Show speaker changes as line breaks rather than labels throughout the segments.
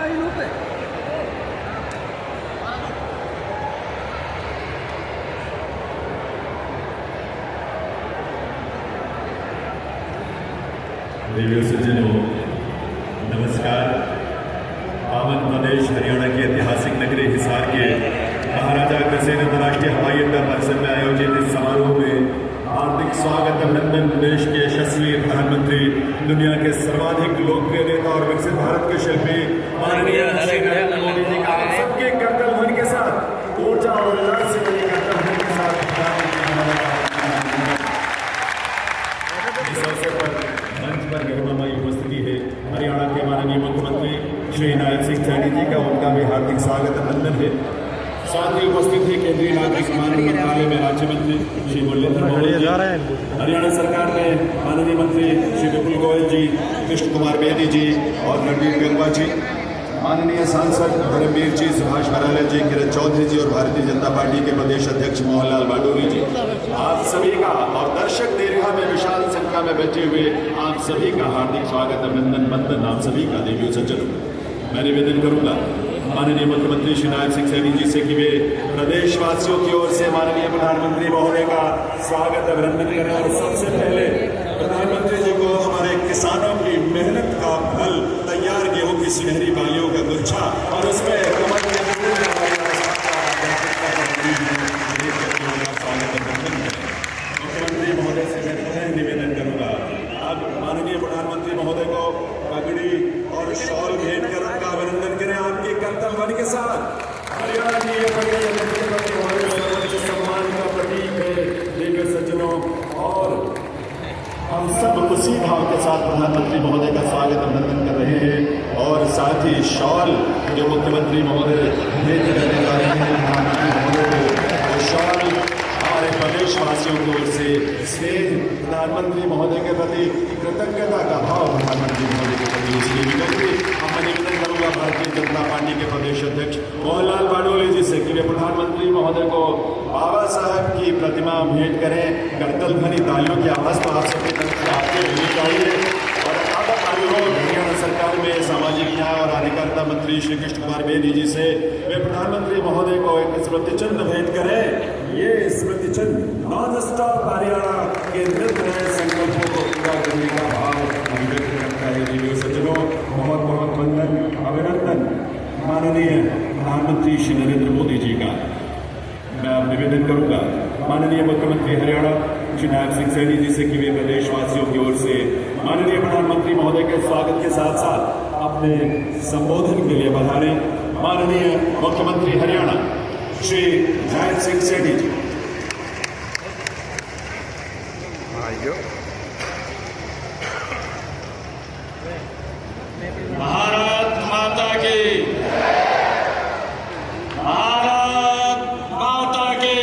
देवियों सज्जनों, नमस्कार। पावन प्रदेश हरियाणा के ऐतिहासिक नगरी हिसार के महाराजा अग्रसेन अंतर्राष्ट्रीय हवाई अड्डा परिसर में आयोजित इस समारोह में हार्दिक स्वागत अभिनंदन। देश के यशस्वी प्रधानमंत्री, दुनिया के सर्वाधिक लोकप्रिय नेता और विकसित भारत के शिल्पी माननीय नरेंद्र मोदी जी का सबके करतल ध्वनि के साथ ऊर्जा और उल्लास से करतल ध्वनि के साथ इस अवसर पर मंच पर गौरवमयी उपस्थिति है हरियाणा के माननीय मुख्यमंत्री श्री नायब सिंह सैनी जी का, उनका भी हार्दिक स्वागत अभिनंदन है। साथ ही उपस्थित है केंद्रीय नागरिक विमानन मंत्रालय में राज्य मंत्री श्री मुरलीधर मोहोल जी, हरियाणा सरकार में माननीय मंत्री श्री विपुल गोयल जी, कृष्ण कुमार बेदी जी और रणवीर गंगवा जी, माननीय सांसद धर्मवीर जी, सुभाष बराला जी, किरण चौधरी जी और भारतीय जनता पार्टी के प्रदेश अध्यक्ष मोहनलाल बाडोली जी, आप सभी का और दर्शक दीर्घा में विशाल संख्या में बैठे हुए आप सभी का हार्दिक स्वागत अभिनंदन वंदन आप सभी का। देवियों सज्जनों, मैं निवेदन करूंगा माननीय मुख्यमंत्री श्री नायब सिंह सैनी जी से कि वे प्रदेशवासियों की ओर से माननीय प्रधानमंत्री महोदय का स्वागत अभिनंदन करें। और सबसे पहले प्रधानमंत्री जी को हमारे किसानों की मेहनत का फल, तैयार गेहूं की सुनहरी बालियों का गुच्छा और उसमें कमल के मुख्यमंत्री महोदय से मैं पुनः निवेदन करूंगा, अब माननीय प्रधानमंत्री महोदय को पगड़ी और शॉल भेंट कर उनका अभिनंदन करें आपके करतल ध्वनि के साथ। हरियाणा की ये पगड़ी हमारे सर्वोच्च सम्मान का प्रतीक है। देवियों सज्जनों, और हम सब उसी भाव के साथ प्रधानमंत्री महोदय का स्वागत अभिनंदन कर रहे हैं। और साथ ही शॉल जो मुख्यमंत्री महोदय भेंट करने जा रहे हैं प्रधानमंत्री महोदय को, वो शॉल हमारे प्रदेशवासियों की ओर से स्नेह, प्रधानमंत्री महोदय के प्रति कृतज्ञता का भाव प्रधानमंत्री महोदय के प्रति इसलिए निकलती। हम निवेदन करूंगा भारतीय जनता पार्टी के प्रदेश अध्यक्ष मोहनलाल बाडोली जी से कि वे प्रधानमंत्री महोदय को बाबा साहब की प्रतिमा भेंट करें। करतल ध्वनि तालियों की आवाज तो आप सबकी तरफ से आते होनी चाहिए। और आपका अनुरोध हरियाणा सरकार में सामाजिक न्याय और अधिकारिता मंत्री श्री कृष्ण कुमार बेदी जी से वे प्रधानमंत्री महोदय को एक स्मृति चिन्ह भेंट करें। ये स्मृति चिन्ह नॉन स्टॉप हरियाणा के नित नए संकल्पों को पूरा करने का भाव अभिव्यक्त करता है। देवियों सज्जनों, बहुत बहुत वंदन अभिनंदन माननीय प्रधानमंत्री श्री नरेंद्र मोदी जी का। मैं अब निवेदन करूंगा माननीय मुख्यमंत्री हरियाणा श्री नायब सिंह सैनी जी से कि वे प्रदेशवासियों की ओर से माननीय प्रधानमंत्री महोदय के स्वागत के साथ साथ अपने संबोधन के लिए बधाने माननीय मुख्यमंत्री हरियाणा श्री नायब सिंह सैनी जी।
भारत माता की, भारत माता की।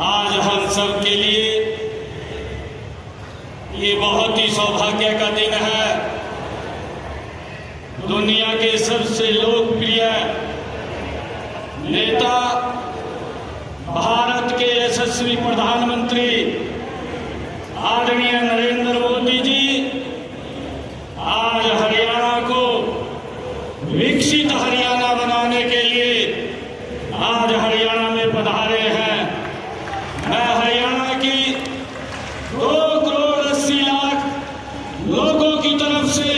आज हम सब के लिए ये बहुत ही सौभाग्य का दिन है। दुनिया के सबसे लोकप्रिय नेता, भारत के यशस्वी प्रधानमंत्री आदरणीय नरेंद्र मोदी जी आज हरियाणा को विकसित हरियाणा बनाने के लिए आज हरियाणा में पधारे हैं। मैं हरियाणा की 2,80,00,000 लोगों की तरफ से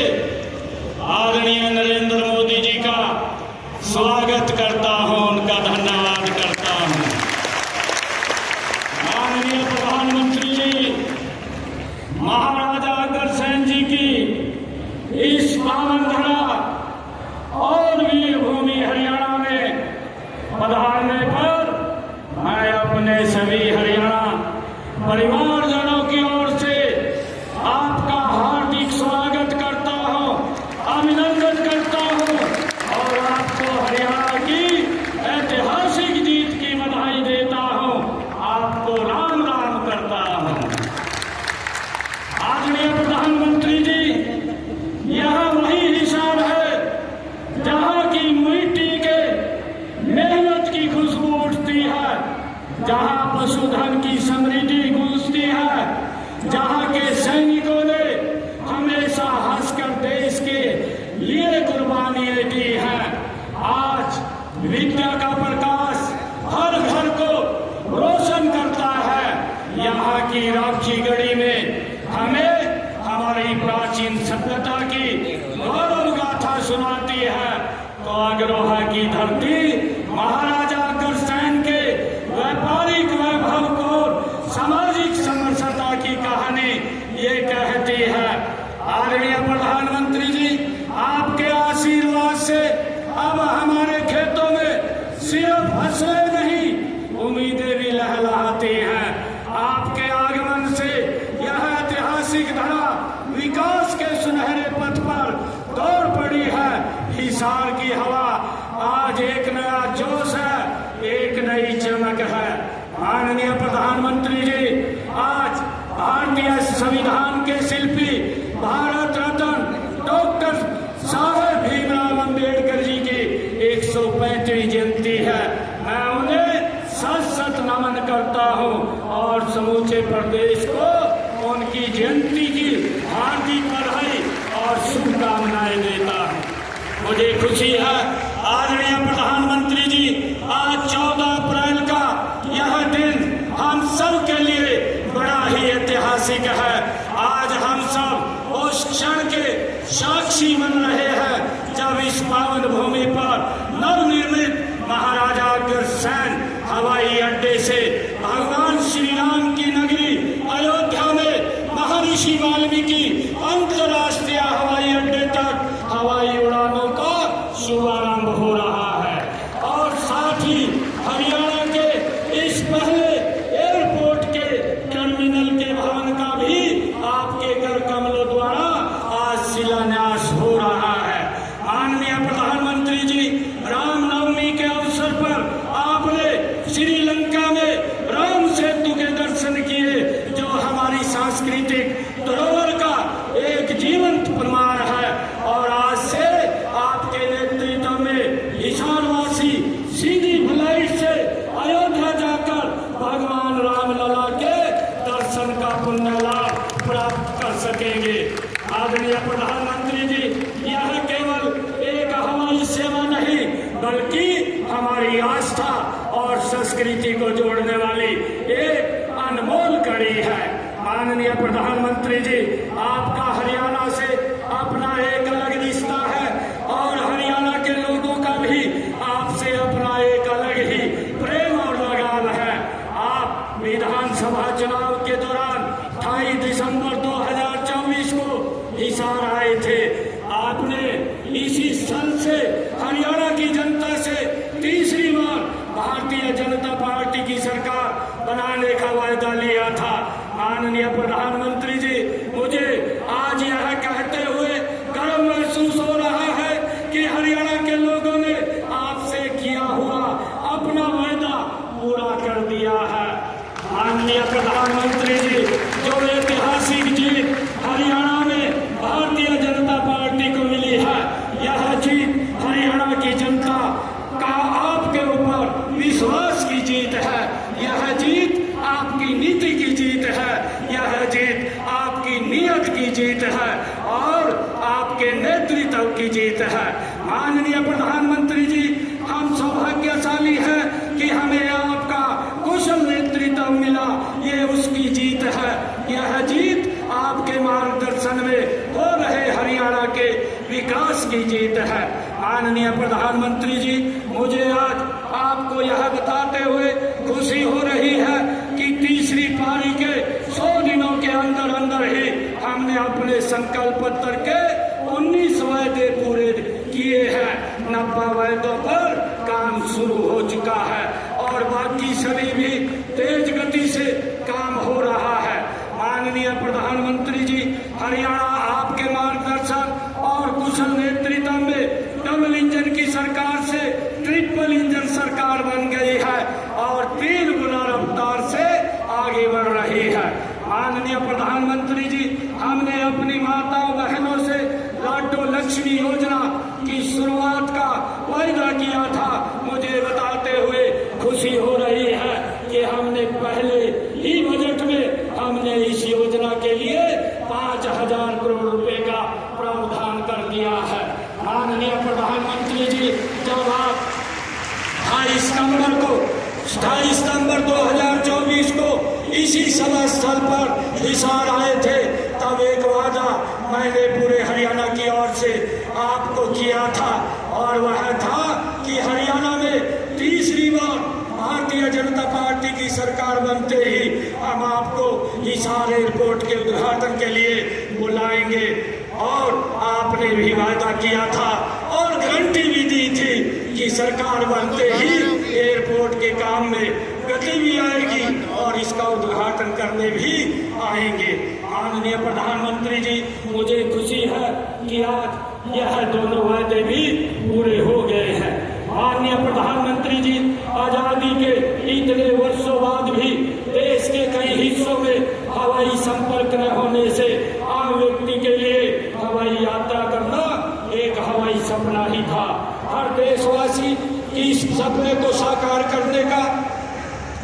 आदरणीय नरेंद्र मोदी जी का स्वागत करता हूं, उनका धन्यवाद करता हूं। माननीय प्रधानमंत्री जी, महाराजा अग्रसेन जी की इस पावन धरा और वीर भूमि हरियाणा में पधारने पर मैं अपने सभी हरियाणा परिवारजनों की ओर से आपका हार्दिक स्वागत करता हूं, अभिनंदन करता हूं और आपको हरियाणा की ऐतिहासिक जीत की बधाई देता हूं। आपको राम राम करता हूं। आदरणीय प्रधानमंत्री जी, यह वही हिसाब है जहां की मिट्टी के मेहनत की खुशबू उठती है, जहां पशुधन की समृद्धि गूंजती है, जहां के सैनिकों ने हमेशा हंसकर देश के धरती महाराजा अग्रसेन के व्यापारिक वैभव को सामाजिक समरसता की कहानी ये कहती है। आदरणीय प्रधानमंत्री जी, आपके आशीर्वाद से अब हमारे खेतों में सिर्फ फसलें नहीं, उम्मीदें भी लहलहाती हैं। आपके आगमन से यह ऐतिहासिक धरा विकास के सुनहरे पथ पर दौड़ पड़ी है। हिसार की हवा आज एक नया जोश है, एक नई चमक है। माननीय प्रधानमंत्री जी, आज भारतीय संविधान के शिल्पी भारत रत्न डॉक्टर साहब भीमराव अंबेडकर जी की 135वीं जयंती है। मैं उन्हें सत सत नमन करता हूं और समूचे प्रदेश को उनकी जयंती की हार्दिक बधाई और शुभकामनाएं देता हूं। मुझे खुशी है आदरणीय प्रधानमंत्री जी, आज 14 अप्रैल का यह दिन हम सब के लिए बड़ा ही ऐतिहासिक है। आज हम सब उस क्षण के साक्षी बन रहे हैं जब इस पावन भूमि पर नवनिर्मित महाराजा अग्रसेन हवाई अड्डे से भगवान श्री राम की नगरी अयोध्या में महर्षि वाल्मीकि अंतर्राष्ट्रीय हवाई अड्डे तक हवाई उड़ानों का शुभारंभ हो रहा है। और साथ ही हरियाणा के इस पहले एयरपोर्ट के टर्मिनल के भवन का भी आपके कर कमलों द्वारा आज शिलान्यास हो रहा है। माननीय प्रधानमंत्री जी, रामनवमी के अवसर पर आपने श्रीलंका में राम सेतु के दर्शन किए, जो हमारी सांस्कृतिक धरोहर का एक जीवंत प्रमाण है। और आज से आपके नेतृत्व में हिसारवासी सीधी फ्लाइट से अयोध्या जाकर भगवान रामलला के दर्शन का पुण्य लाभ प्राप्त कर सकेंगे। आदरणीय प्रधानमंत्री जी, यह केवल एक हवाई सेवा नहीं बल्कि हमारी आस्था और संस्कृति को जोड़ने वाली एक अनमोल कड़ी है। माननीय प्रधानमंत्री जी, आपका हरियाणा से अपना एक अलग रिश्ता है और हरियाणा के लोगों का भी आपसे अपना एक अलग ही प्रेम और लगाव है। आप विधानसभा चुनाव के दौरान 28 दिसंबर 2024 को हिसार आए थे। आपने इसी स्थल से हरियाणा की जनता से तीसरी बार भारतीय जनता पार्टी की सरकार बनाने का वायदा लिया था। माननीय प्रधानमंत्री जी, मुझे आज यह कहते हुए गर्व महसूस हो रहा है कि हरियाणा के लोगों ने आपसे किया हुआ अपना वायदा पूरा कर दिया है। माननीय प्रधानमंत्री जी, जो ऐतिहासिक जीत हरियाणा में भारतीय जनता पार्टी को मिली है, यह जीत हरियाणा की जनता का आपके ऊपर विश्वास की जीत है। यह जीत आपकी नीति की जीत है, यह जीत आपकी नीयत की जीत है और आपके नेतृत्व की जीत है। माननीय प्रधानमंत्री जी, हम सौभाग्यशाली हैं कि हमें आपका कुशल नेतृत्व मिला, ये उसकी जीत है। यह जीत आपके मार्गदर्शन में हो रहे हरियाणा के विकास की जीत है। माननीय प्रधानमंत्री जी, मुझे आज आपको यह बताते हुए खुशी हो रही है कि तीसरी पारी के 100 दिनों के अंदर अंदर ही हमने अपने संकल्प पत्र के 19 वायदे पूरे किए हैं। 90 वायदों पर काम शुरू हो चुका है और बाकी सभी भी तेज गति से काम हो रहा है। माननीय प्रधानमंत्री जी, हरियाणा आपके मार्गदर्शन और कुशल नेतृत्व में डबल इंजन की सरकार से ट्रिपल इंजन सरकार बन गई है और 3 गुना रफ्तार से आगे बढ़ रही है। माननीय प्रधानमंत्री जी, हमने अपनी माताओं बहनों से लाडो लक्ष्मी योजना की शुरुआत का वायदा किया था। मुझे बताते हुए खुशी हो रही है कि हमने पहले ही बजट में हमने इस योजना के लिए 5000 करोड़ रुपए का प्रावधान कर दिया है। माननीय प्रधानमंत्री जी, जब आप 28 सितंबर 2024 को इसी सभा स्थल पर हिसार आए थे, तब एक वादा मैंने पूरे हरियाणा की ओर से आपको किया था और वह था कि हरियाणा में तीसरी बार भारतीय जनता पार्टी की सरकार बनते ही हम आपको हिसार एयरपोर्ट के उद्घाटन के लिए बुलाएंगे। और आपने भी वादा किया था और गारंटी भी दी थी कि सरकार बनते ही एयरपोर्ट के काम में गति भी आएगी और इसका उद्घाटन करने भी आएंगे। माननीय प्रधानमंत्री जी, मुझे खुशी है कि आज यह दोनों वादे भी पूरे हो गए हैं। माननीय प्रधानमंत्री जी, आजादी के इतने वर्षों बाद भी देश के कई हिस्सों में हवाई संपर्क न होने से आम व्यक्ति के लिए हवाई यात्रा करना एक हवाई सपना ही था। हर देशवासी इस सपने को साकार करने का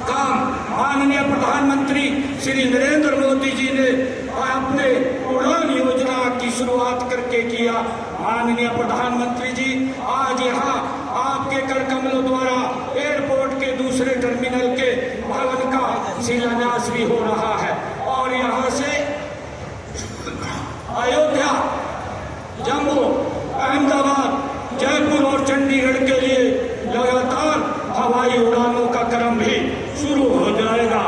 काम माननीय प्रधानमंत्री श्री नरेंद्र मोदी जी ने अपने उड़ान योजना की शुरुआत करके किया। माननीय प्रधानमंत्री जी, आज यहाँ आपके कर कमलों द्वारा एयरपोर्ट के दूसरे टर्मिनल के भवन का शिलान्यास भी हो रहा है और यहाँ से अयोध्या, जम्मू, अहमदाबाद, जयपुर और चंडीगढ़ के लिए लगातार हवाई उड़ानों का क्रम भी शुरू हो जाएगा।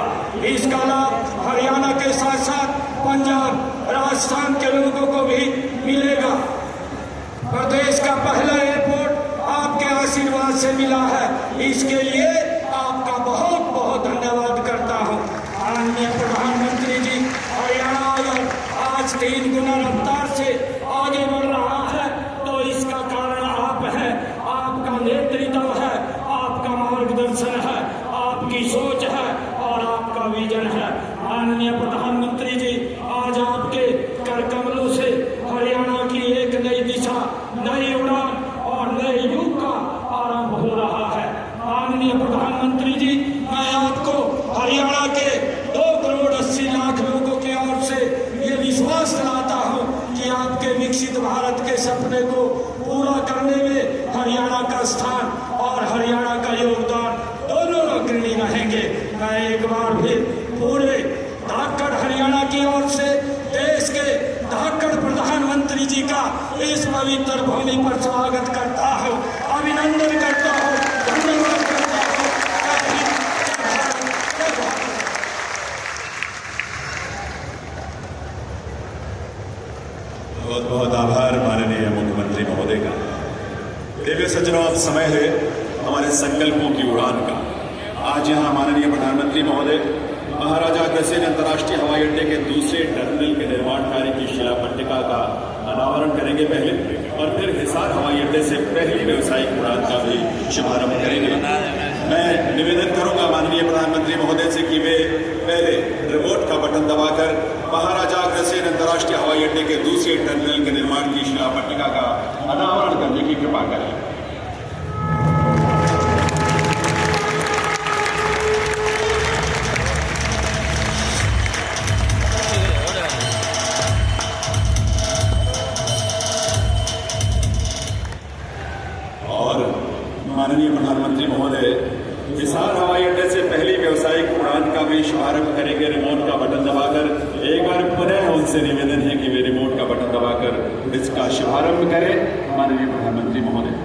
इसका लाभ हरियाणा के साथ साथ पंजाब, राजस्थान के लोगों को भी मिलेगा। प्रदेश का पहला एयरपोर्ट आपके आशीर्वाद से मिला है, इसके लिए आपका बहुत बहुत धन्यवाद करता हूँ। माननीय प्रधानमंत्री जी, हरियाणा अगर आज 3 गुना रफ्तार से आगे बढ़ रहा है तो इसका कारण आप हैं, आपका नेतृत्व है, आपका मार्गदर्शन है, आपकी सोच है और आपका विजन है। माननीय प्रधानमंत्री जी, आज आपके कर कमलों से हरियाणा की एक नई दिशा, नई उड़ान और नए युग का आरंभ हो रहा है। माननीय प्रधानमंत्री जी, मैं आपको हरियाणा के 2 करोड़ 80 लाख लोगों की ओर से ये विश्वास दिलाता हूँ कि आपके विकसित भारत के सपने को पूरा करने में हरियाणा का स्थान और हरियाणा का योगदान दोनों अग्रणी रहेंगे। मैं एक बार फिर पूरे धाकड़ हरियाणा की ओर से देश के धाकड़ प्रधानमंत्री जी का इस पवित्र भूमि पर स्वागत करता हूँ, अभिनंदन करता हूँ, धन्यवाद करता हूँ।
बहुत बहुत आभार माननीय मुख्यमंत्री महोदय का। देवी सज्जनों, अब समय है हमारे संकल्पों की उड़ान का। आज यहाँ माननीय प्रधानमंत्री महोदय महाराजा अग्रसेन अंतर्राष्ट्रीय हवाई अड्डे के दूसरे टर्मिनल के निर्माण कार्य की शिला पट्टिका का अनावरण करेंगे पहले, और फिर हिसार हवाई अड्डे से पहली व्यावसायिक उड़ान का भी शुभारंभ करेंगे। मैं निवेदन करूंगा माननीय प्रधानमंत्री महोदय से कि वे पहले रिमोट का बटन दबाकर महाराजा अग्रसेन अंतर्राष्ट्रीय हवाई अड्डे के दूसरे टर्मिनल के निर्माण की शिला पट्टिका का अनावरण करने की कृपा करें। माननीय प्रधानमंत्री महोदय हिसार हवाई अड्डे से पहली व्यावसायिक उड़ान का भी शुभारंभ करेंगे रिमोट का बटन दबाकर। एक बार पुनः उनसे निवेदन है कि वे रिमोट का बटन दबाकर इसका शुभारंभ करें। माननीय प्रधानमंत्री महोदय।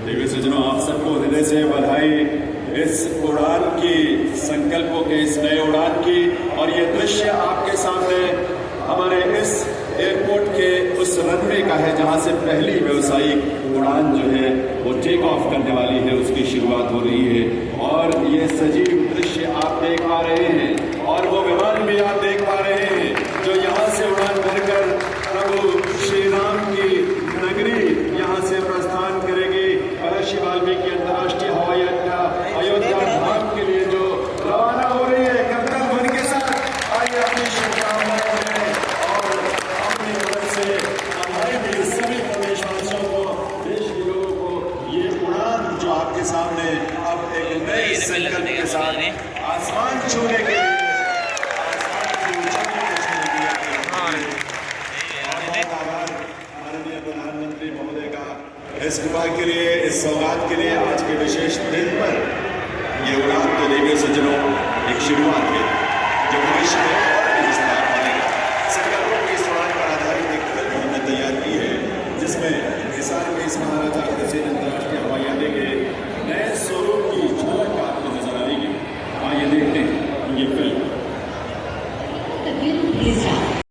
देवी सज्जनों, आप सबको हृदय से बधाई इस उड़ान की, संकल्पों के इस नए उड़ान की। और ये दृश्य आपके सामने हमारे इस एयरपोर्ट के उस रनवे का है जहां से पहली व्यावसायिक उड़ान जो है वो टेक ऑफ करने वाली है, उसकी शुरुआत हो रही है। और ये सजीव दृश्य आप देख पा रहे हैं और वो विमान भी आप देख पा रहे हैं जो यहाँ से उड़ान भरकर प्रभु श्री राम की नगरी यहाँ से प्रस्थान करेगी। महर्षि वाल्मीकि अंतर्राष्ट्रीय हवाई अड्डा अयोध्या धाम के लिए जो रवाना हो रही है करतल ध्वनि के साथ। आइए अपनी शुभकामनाएं दें और अपनी मदद से हमारे सभी प्रदेशवासियों को, देश के लोगों को ये उड़ान जो आपके सामने अब एक नए संकल्प के साथ आसमान छूने के लिए, आसमान की ऊंचाई को छूने के लिए इस कृपा के लिए, इस सौगात के लिए आज के विशेष दिन पर ये उड़ान तो देवी सज्जनों एक शुरुआत